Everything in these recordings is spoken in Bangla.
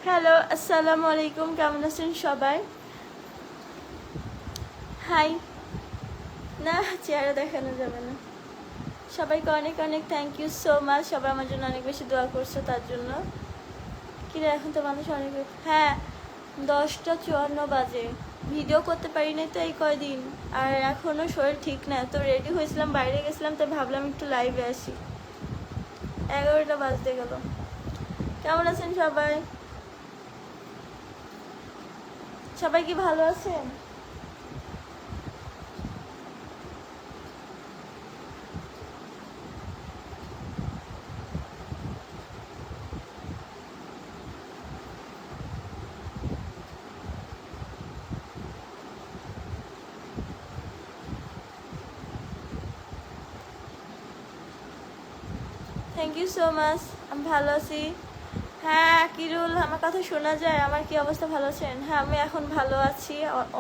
হ্যালো, আসসালামু আলাইকুম। কেমন আছেন সবাই? হাই। না, চেহারা দেখানো যাবে না। সবাইকে অনেক অনেক থ্যাংক ইউ সো মাচ। সবাই আমার জন্য অনেক বেশি দোয়া করছে, তার জন্য। কিরে, এখন তো মানুষ অনেক। হ্যাঁ, 10টা 54 বাজে। ভিডিও করতে পারি নাই তো এই কয়দিন। আর এখনও শরীর ঠিক না, তো রেডি হয়েছিলাম, বাইরে গেছিলাম, তাই ভাবলাম একটু লাইভে আসি। 11টা বাজতে গেল। কেমন আছেন সবাই? সবাই কি ভালো আছেন? Thank you so much. আমি ভালো আছি। হ্যাঁ কিরুল, আমার কথা শোনা যায়? আমার কি অবস্থা, ভালো আছেন? হ্যাঁ, আমি এখন ভালো আছি,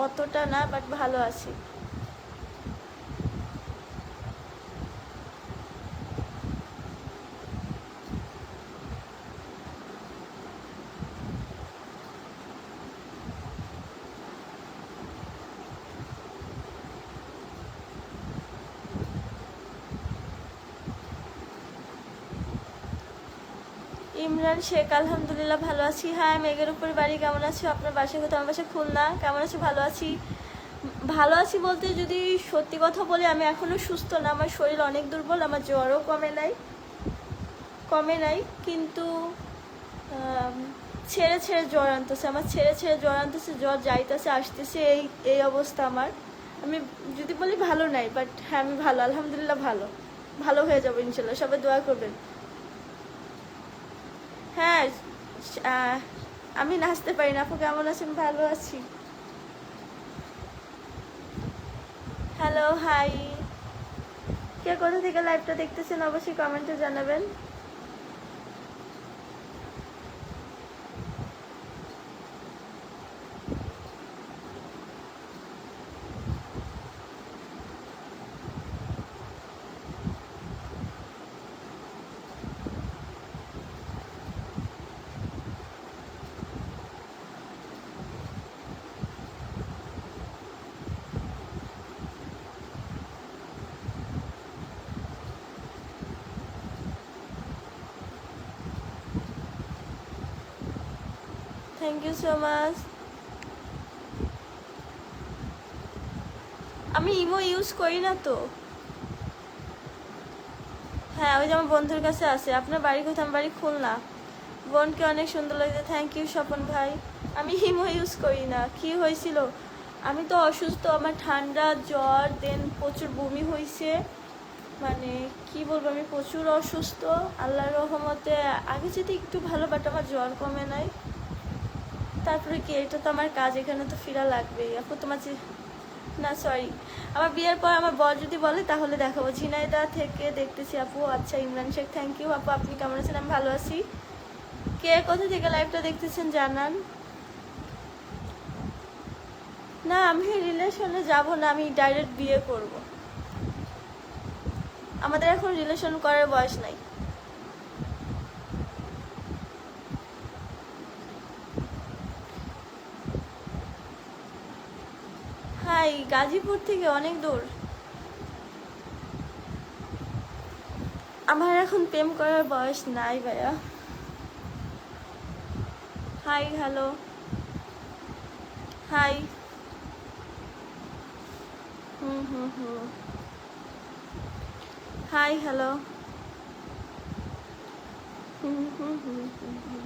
অতটা না বাট ভালো আছি। ইমরান শেখ, আলহামদুলিল্লাহ ভালো আছি। হ্যাঁ, মেঘের উপর বাড়ি। কেমন আছো? আপনার বাসা কোথাও? আমার বাসা খুলনা। কেমন আছো? ভালো আছি। ভালো আছি বলতে যদি সত্যি কথা বলি, আমি এখনও সুস্থ না, আমার শরীর অনেক দুর্বল, আমার জ্বরও কমে নাই কিন্তু আম, ছেড়ে ছেড়ে জ্বর আনতেছে, আমার ছেড়ে ছেড়ে জ্বর আনতেছে, জ্বর যাইতেছে আসতেছে, এই এই অবস্থা আমার। আমি যদি বলি ভালো নাই, বাট হ্যাঁ আমি ভালো, আলহামদুলিল্লাহ ভালো। ভালো হয়ে যাবো ইনশাল্লাহ, সবাই দোয়া করবেন। হ্যাঁ, আহ, আমি নাচতে পারি না। আপু কেমন আছেন? ভালো আছি। Hello, high. কে কোথা থেকে লাইভটা দেখতেছেন অবশ্যই কমেন্টে জানাবেন। Thank you so much. আমি ইমো ইউজ করি না তো। হ্যাঁ, ওই যে আমার বন্ধুর কাছে আছে। আপনার বাড়ি কোথায়? আমার বাড়ি খুলনা। বোনকে অনেক সুন্দর লাগছে, থ্যাংক ইউ স্বপন ভাই। আমি ইমো ইউজ করি না। কি হয়েছিল? আমি তো অসুস্থ, আমার ঠান্ডা জ্বর, দেন প্রচুর বমি হয়েছে। মানে কি বলবো, আমি প্রচুর অসুস্থ। আল্লাহর রহমতে আগে যেতে একটু ভালো, বাট আমার জ্বর কমে নাই। তারপরে কি, এটা তো আমার কাজ, এখানে তো ফিরা লাগবেই। আপু তোমার না সরি, আমার বিয়ের পর আমার বর যদি বলে তাহলে দেখাবো। ঝিনাইদা থেকে দেখতেছি আপু। আচ্ছা, ইমরান শেখ, থ্যাংক ইউ আপু। আপনি কেমন আছেন? আমি ভালো আছি। কে কোথা থেকে লাইভটা দেখতেছেন জানান। না, আমি রিলেশনে যাব না, আমি ডাইরেক্ট বিয়ে করব। আমাদের এখন রিলেশন করার বয়স নাই। হাই, গাজীপুর থেকে অনেক দূর। আমার এখন প্রেম করার বয়স নাই ভাইয়া। Hi, hello, hi. Hmm hmm hmm. Hi, hello. Hmm hmm hmm hmm hmm.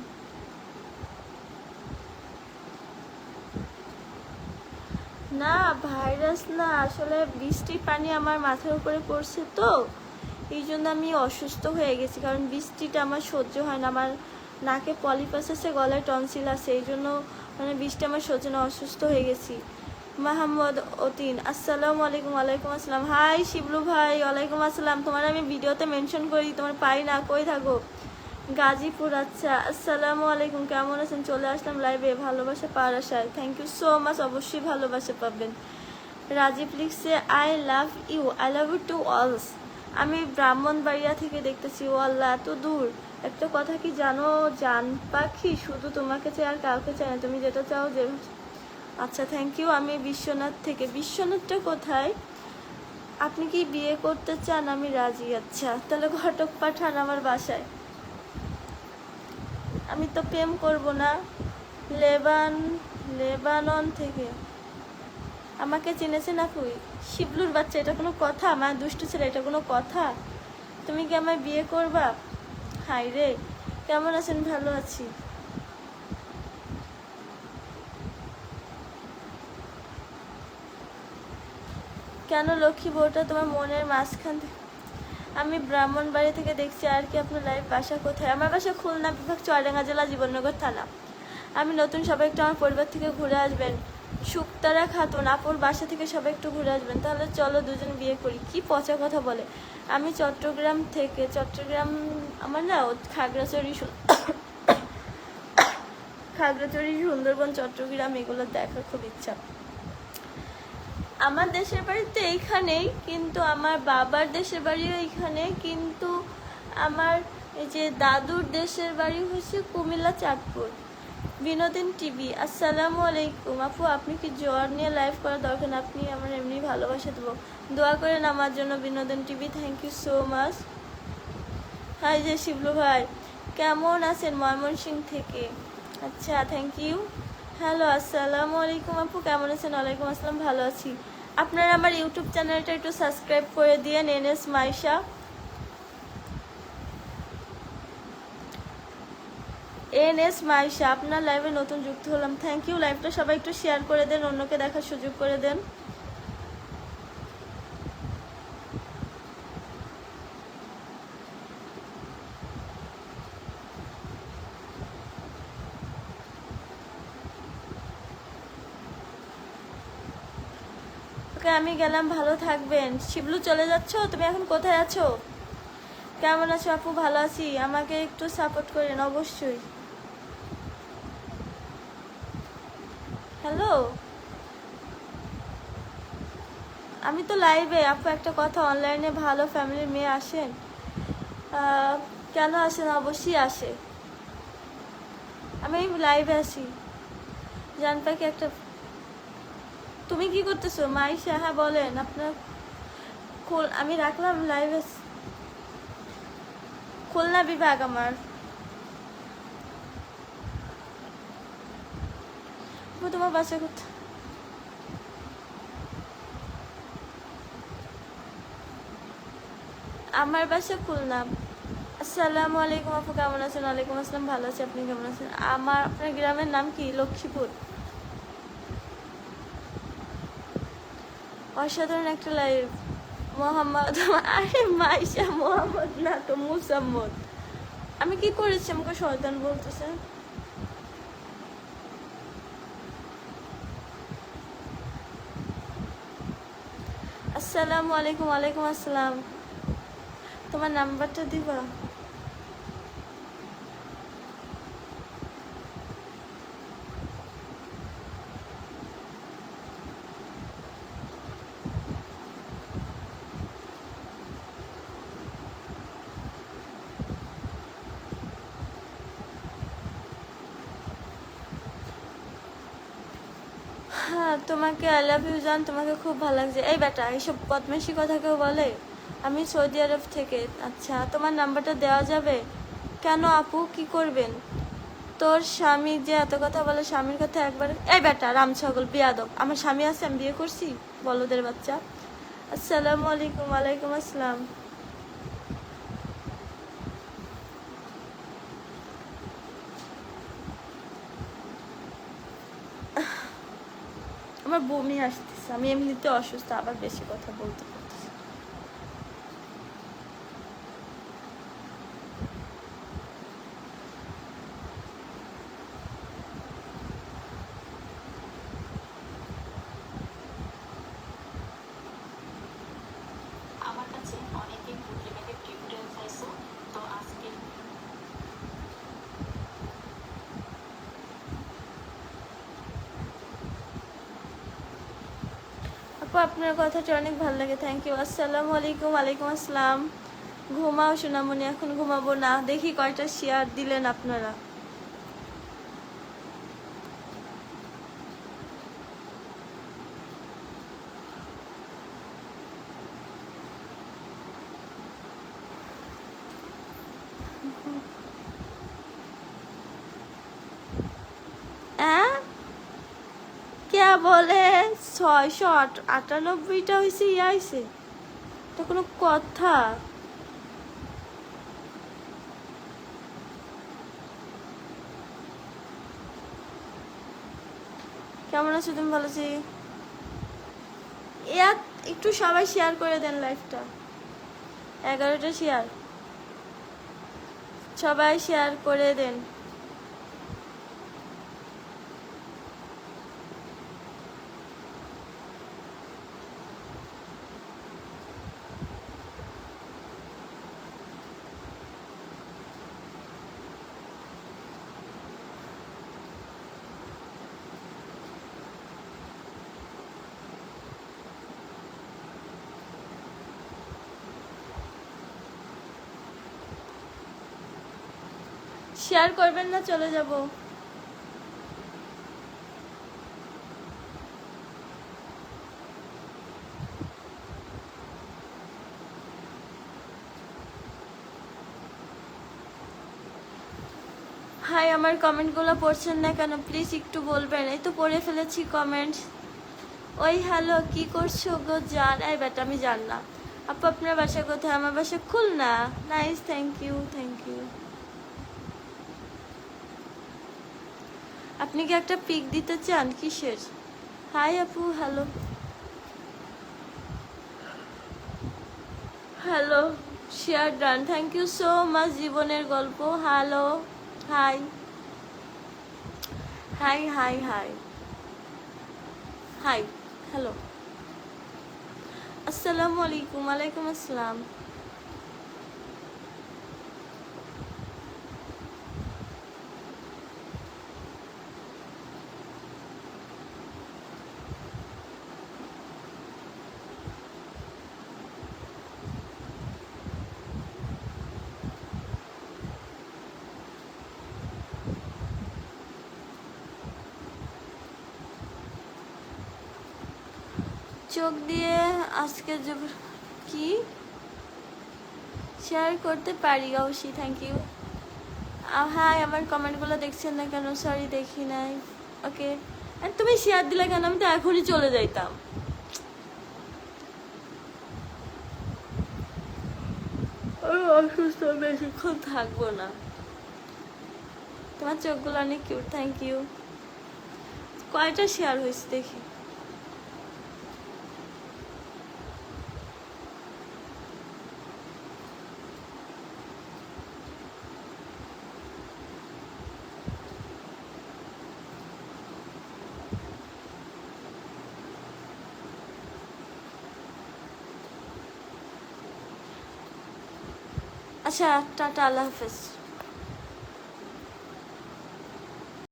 না, ভাইরাস না, আসলে বৃষ্টির পানি আমার মাথার উপরে পড়ছে তো, এই জন্য আমি অসুস্থ হয়ে গেছি। কারণ বৃষ্টিটা আমার সহ্য হয় না, আমার নাকে পলিপাস আছে, গলায় টনসিল আছে, এই জন্য মানে বৃষ্টি আমার সহ্য না, অসুস্থ হয়ে গেছি। মাহমুদ অতীন, আসসালামু আলাইকুম। ওয়ালাইকুম আসসালাম। হাই শিবলু ভাই, ওয়ালাইকুম আসসালাম। তোমার আমি ভিডিওতে মেনশন করি, তোমার পাই না, কই থাকো? গাজীপুর, আচ্ছা। আসসালামু আলাইকুম, কেমন আছেন? চলে আসলাম লাইভে, ভালোবাসা পাওয়ার আশায়। Thank you so much. অবশ্যই ভালোবাসা পাবেন। রাজীব লিখছে I love you, I love you too অলস। আমি ব্রাহ্মণবাড়িয়া থেকে দেখতেছি। ও আল্লাহ, এত দূর। একটা কথা কি জানো, জান পাখি শুধু তোমাকে চাই আর কাউকে চাই না, তুমি যেটা চাও যে। আচ্ছা থ্যাংক ইউ। আমি বিশ্বনাথ থেকে। বিশ্বনাথটা কোথায়? আপনি কি বিয়ে করতে চান? আমি রাজি। আচ্ছা তাহলে ঘটক পাঠান আমার বাসায়। আমি তো প্রেম করব না। লেবানন থেকে। আমাকে চিনেছেন আপু? শিবলুর বাচ্চা, এটা কোনো কথা? আমার দুষ্ট ছেলে, এটা কোনো কথা? তুমি কি আমায় বিয়ে করবা? হাই রে, কেমন আছেন? ভালো আছি। কেন লক্ষ্মী বউটা তোমার মনের মাঝখান থেকে? আমি ব্রাহ্মণবাড়ি থেকে দেখছি। আর কি আপনার লাইফ? বাসা কোথায়? আমার বাসা খুলনা বিভাগ, চুয়াডাঙ্গা জেলা, জীবননগর থানা। আমি নতুন, সবাই একটু আমার পরিবার থেকে ঘুরে আসবেন। শুক্তারা খাতুন, আপুর বাসা থেকে সবাই একটু ঘুরে আসবেন। তাহলে চলো দুজন বিয়ে করি। কি পচা কথা বলে। আমি চট্টগ্রাম থেকে। চট্টগ্রাম আমার না খাগড়াছড়ি খাগড়াছড়ি, সুন্দরবন, চট্টগ্রাম এগুলো দেখার খুব ইচ্ছা। আমার দেশের বাড়ি তো এইখানেই, কিন্তু আমার বাবার দেশের বাড়িও এইখানে, কিন্তু আমার এই যে দাদুর দেশের বাড়ি হচ্ছে কুমিল্লা, চাঁদপুর। বিনোদিন টিভি, আসসালামু আলাইকুম আপু, আপনি কি জ্বর নিয়ে লাইভ করার দরকার? আপনি আমার এমনি ভালোবাসা দেবো, দোয়া করেন আমার জন্য। Binodon TV, thank you so much. Hi যে শিবলু ভাই, কেমন আছেন? ময়মনসিংহ থেকে। আচ্ছা থ্যাংক ইউ। হ্যালো আসসালামু আলাইকুম আপু, কেমন আছেন? ওয়ালাইকুম আসসালাম, ভালো আছি। আপনারা আমার ইউটিউব চ্যানেলটা একটু সাবস্ক্রাইব করে দিয়ে। এনএস মাইশা, আপনার লাইভে নতুন যুক্ত হলাম, থ্যাংক ইউ। লাইভটা সবাই একটু শেয়ার করে দেন, অন্যকে দেখার সুযোগ করে দেন। ওকে আমি গেলাম, ভালো থাকবেন। শিবলু চলে যাচ্ছ? তুমি এখন কোথায় আছো? কেমন আছো আপু? ভালো আছি। আমাকে একটু সাপোর্ট করেন অবশ্যই। হ্যালো, আমি তো লাইভে। আপু একটা কথা, অনলাইনে ভালো ফ্যামিলির মেয়ে আসেন? কেন আসেন? অবশ্যই আসে। আমি লাইভে আছি। জান পাখি একটা। তুমি কি করতেছো মাইশা? হ্যাঁ বলেন আপনার। আমি রাখলাম লাইভে। খুলনা বিভাগ আমার। তোমার বাসা কোথায়? আমার বাসা খুলনা। আসসালামু আলাইকুম আপু, কেমন আছেন? ওয়ালাইকুম আসসালাম, ভালো আছি। আপনি কেমন আছেন? আপনার গ্রামের নাম কি? লক্ষ্মীপুর। অসাধারণ একটা লাইভ। মোহাম্মদ, আরে মাইশা মোহাম্মদ না তো, মুসাম্মদ। আমি কি করেছি আমাকে শয়তান বলতেছে? আসসালামু আলাইকুম। ওয়ালাইকুম আসসালাম। তোমার নাম্বারটা দিবা? হ্যাঁ তোমাকে আই লাভ ইউ জান, তোমাকে খুব ভালো লাগছে। এই বেটা, এইসব বদমাইশি কথা কেউ বলে? আমি সৌদি আরব থেকে। আচ্ছা তোমার নাম্বারটা দেওয়া যাবে? কেন আপু, কি করবেন? তোর স্বামী যে এত কথা বলে, স্বামীর কথা একবার। এই বেটা রাম ছাগল বিয়াদব, আমার স্বামী আছে, আমি বিয়ে করছি বলদের বাচ্চা। আসসালামু আলাইকুম। ওয়ালাইকুম আসসালাম। আমার বমি আসতেছে, আমি এমনিতে অসুস্থ, আবার বেশি কথা বলতে পারতেছি। আপু আপনার কথাটা অনেক ভালো লাগে, থ্যাংক ইউ। আসসালামু আলাইকুম। ওয়ালাইকুম আসসালাম। ঘুমাও সোনামণি, এখন ঘুমাবো না। দেখি কয়টা শেয়ার দিলেন আপনারা। কে বলে 698টা হয়েছে? হয়েছে, এটা কোনো কথা? কেমন আছো তুমি? ভালো আছি। একটু সবাই শেয়ার করে দেন লাইভটা। 11টা শেয়ার, সবাই শেয়ার করে দেন। শেয়ার করবেন না, চলে যাব। হাই, আমার কমেন্টগুলো পড়ছেন না কেন? প্লিজ একটু বলবেন। এই তো পড়ে ফেলেছি কমেন্ট। ওই হ্যালো, কি করছো গো জান? এই বেটা, আমি জান না। আপু আপনার বাসা কোথায়? আমার বাসা Khulna. Nice, thank you, thank you. আপনি কি একটা পিক দিতে চান? কিসের? হাই আপু, hello hello. Share done, thank you so much. জীবনের গল্প, hello, hi hi hi hi hi, hello, আসসালামু আলাইকুম। ওয়ালাইকুম আসসালাম। চোখ দিয়ে আজকে কি শেয়ার করতে পারি? অবশ্যই, থ্যাংক ইউ। হ্যাঁ, আমার কমেন্টগুলো দেখছেন না কেন? সরি, দেখি নাই। ওকে, আর তুমি শেয়ার দিলে কেন? আমি তো এখনই চলে যাইতাম। অসুস্থ, বেশিক্ষণ থাকবো না। তোমার চোখগুলো অনেক কিউট, থ্যাংক ইউ। কয়টা শেয়ার হয়েছে দেখি। আচ্ছা, টাটা, আল্লাহ হাফেজ।